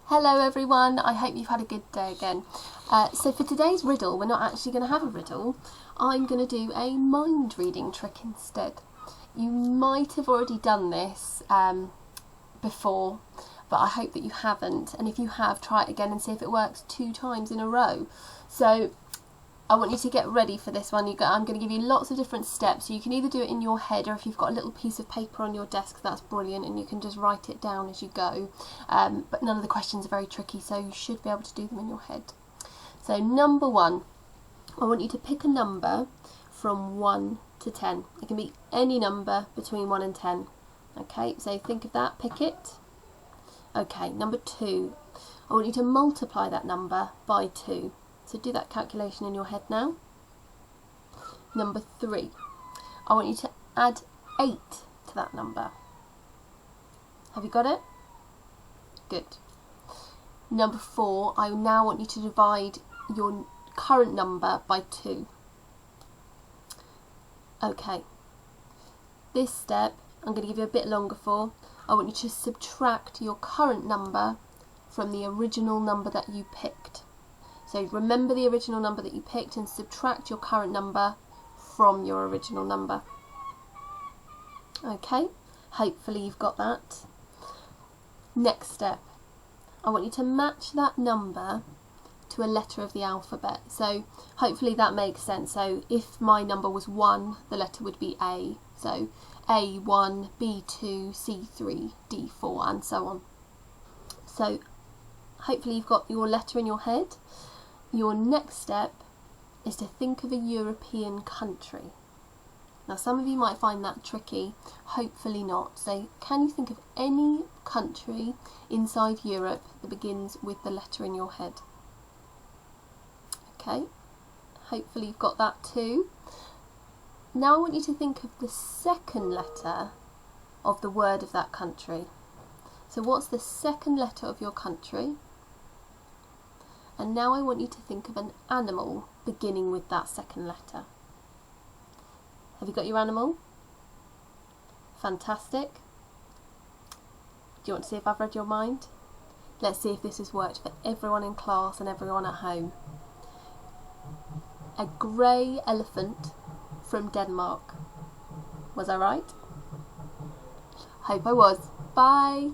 Hello everyone, I hope you've had a good day again. So for today's riddle, we're not actually going to have a riddle. I'm going to do a mind reading trick instead. You might have already done this before, but I hope that you haven't. And if you have, try it again and see if it works 2 times in a row. So I want you to get ready for this one. I'm going to give you lots of different steps. So you can either do it in your head, or if you've got a little piece of paper on your desk, that's brilliant, and you can just write it down as you go. But none of the questions are very tricky, so you should be able to do them in your head. So number 1, I want you to pick a number from 1 to 10. It can be any number between 1 and 10. Okay, so think of that, pick it. Okay, number 2, I want you to multiply that number by 2. So do that calculation in your head now. Number 3, I want you to add 8 to that number. Have you got it? Good. Number 4, I now want you to divide your current number by 2. Okay. This step, I'm going to give you a bit longer for. I want you to subtract your current number from the original number that you picked. So remember the original number that you picked and subtract your current number from your original number. Okay, hopefully you've got that. Next step, I want you to match that number to a letter of the alphabet. So hopefully that makes sense. So if my number was 1, the letter would be A. So A1, B2, C3, D4 and so on. So hopefully you've got your letter in your head. Your next step is to think of a European country. Now some of you might find that tricky, hopefully not. So can you think of any country inside Europe that begins with the letter in your head? Okay, hopefully you've got that too. Now I want you to think of the second letter of the word of that country. So what's the second letter of your country? And now I want you to think of an animal beginning with that second letter. Have you got your animal? Fantastic. Do you want to see if I've read your mind? Let's see if this has worked for everyone in class and everyone at home. A grey elephant from Denmark. Was I right? Hope I was. Bye.